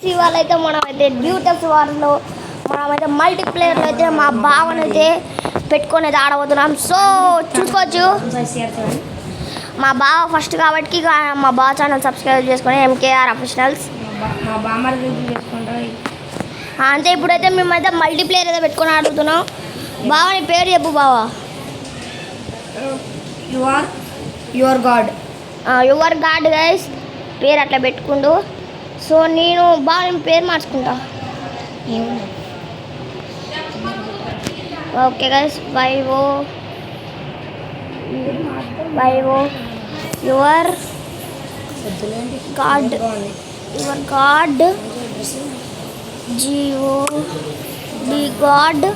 ఇవాళ అయితే మనమైతే డ్యూటెక్స్ వార్లో మనమైతే మల్టీప్లేయర్లో అయితే మా బావని అయితే పెట్టుకొని అయితే ఆడబోతున్నాం. సో చూసుకోవచ్చు మా బావ ఫస్ట్ కాబట్టి మా బావ ఛానల్ సబ్స్క్రైబ్ చేసుకొని ఎంకేఆర్ అఫీషియల్స్ అంతే. ఇప్పుడైతే మేమైతే మల్టీప్లేయర్ అయితే పెట్టుకొని ఆడుతున్నాం. బావ నీ పేరు చెప్పు బావా. యువర్ గాడ్ గైస్ పేరు అట్లా పెట్టుకుండు. సో నేను బాగా నేను పేరు మార్చుకుంటా. Okay guys Vivo your god go the god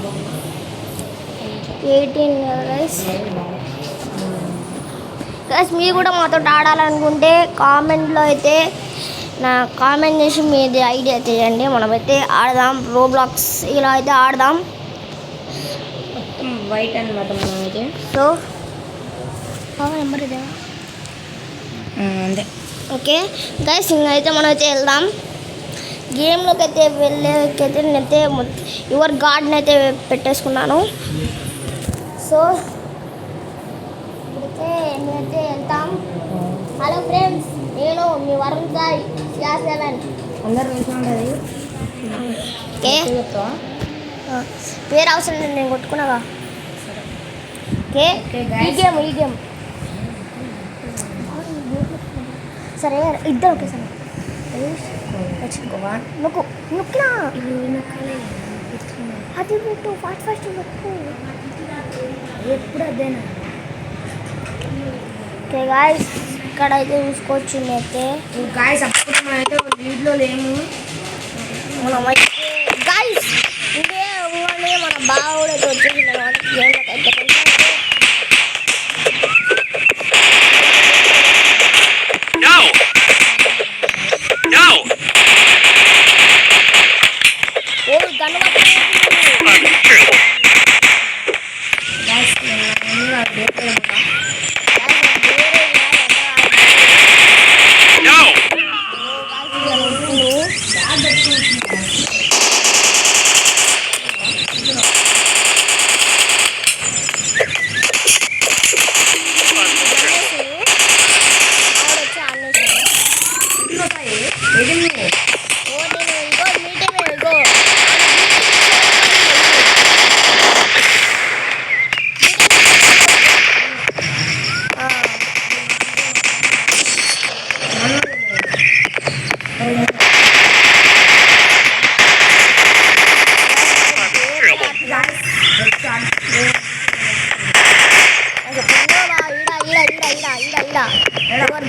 18 guys మీరు కూడా మాతో ఆడాలనుకుంటే కామెంట్లో అయితే కామెంట్ చేసి మీది ఐడియా చేయండి. మనమైతే ఆడదాం రోబ్లాక్స్ ఇలా అయితే ఆడదాం. మొత్తం వైట్ అనమాట మనమైతే. సో నెంబర్ ఇదే అంతే. ఓకే గైస్ అయితే మనమైతే వెళ్దాం గేమ్లోకి అయితే వెళ్ళేకైతే నేనైతే యువర్ గార్డ్ని అయితే పెట్టేసుకున్నాను. సో ఇప్పుడైతే నేనైతే వెళ్తాం. హలో ఫ్రెండ్స్, నేను మీ వరుణ్ సాయి CR7 అందరు ఉంటుంది. ఓకే పేరు అవసరం లేదు, నేను కొట్టుకున్నాగా. ఓకే ఈ గేమ్ సరే ఇద్దరు ఓకే సరే నొక్కినా అది పెట్టు ఫాస్ట్ నొక్కు ఎప్పుడు అదేనా. ఓకే గాయస్ ఇక్కడ అయితే చూసుకోవచ్చు. అయితే గాయస్ అప్పుడు మనమైతే వీడియోలో లేము. మనమైతే గాయస్ ఇదే ఊళ్ళో మన బావుడు అయితే వచ్చేసింది అనమాట. గేమ్లోకి అయితే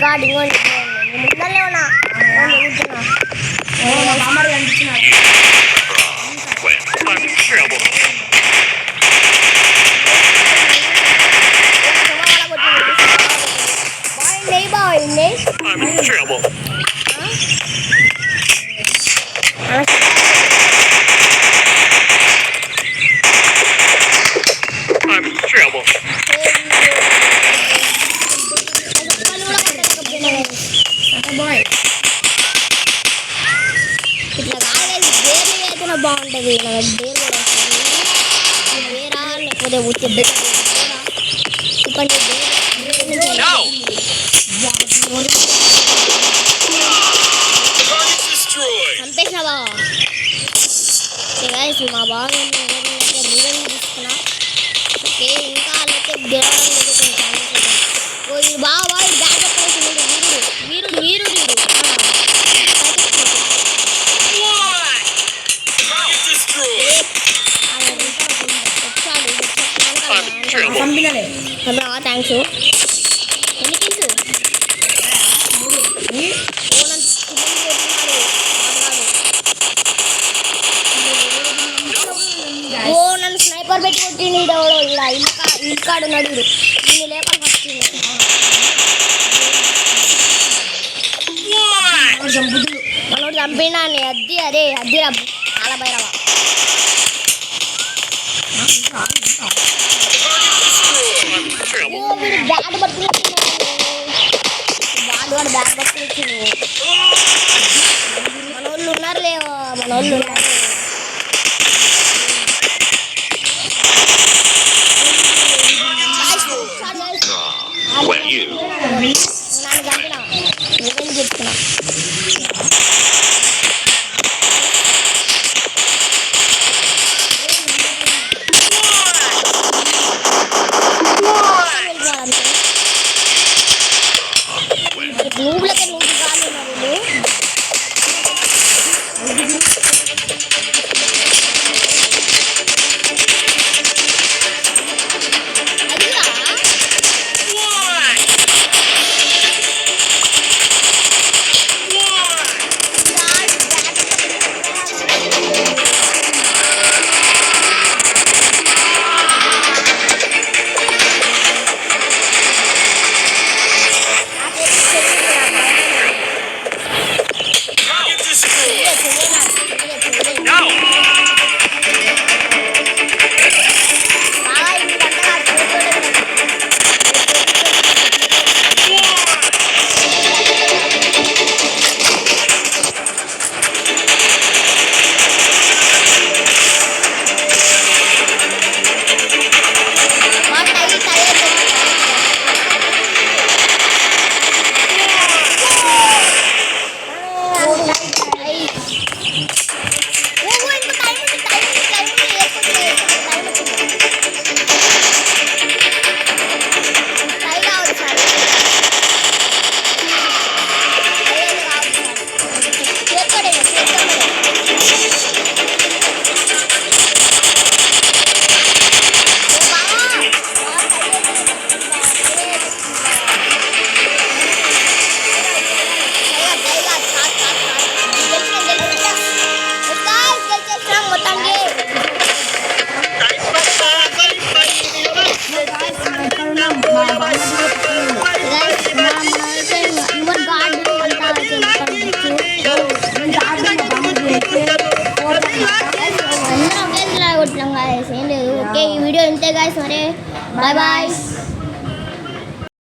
గాడ్ ఇంకోండి ముందరనే ఉన్నా బాగుంది. ఇట్లా కాలేదు గేర్లు అయితే బాగుంటుంది. నాకు గేర్ కూడా వస్తుంది. వేరా లేకపోతే చెప్పండి చంపేసిన బాగా. మా బాగా రివెంజ్ తీసుకున్నా. ఓకే ఇంకా వాళ్ళైతే గెలవడం లేదు కొంచెం. బాగా బ్యాక్ వీరుడు థ్యాంక్స్. ఎన్ని కిల్స్ నన్ను స్నైపర్ పెట్టి కొట్టిండు. ఈడవడో ఇల్కాడు నడుడు దీన్ని లేపాలి ఫస్ట్. మనోడు చంపినా అద్ది రబ్బు చాలా భైరవా. బ్యాట్ పట్టుకుని వాడు బ్యాట్ పట్టుకుని మన వాళ్ళు ఉన్నారు మనోళ్ళే మనోళ్ళు ఉన్నారు. నన్ను చంపిన నువ్వేం చెప్తున్నా నువ్వులకే నువ్వు కాదు మరి ఓకే ఈ వీడియో ఇంతే గాయ్స్ మరి బాయ్ బాయ్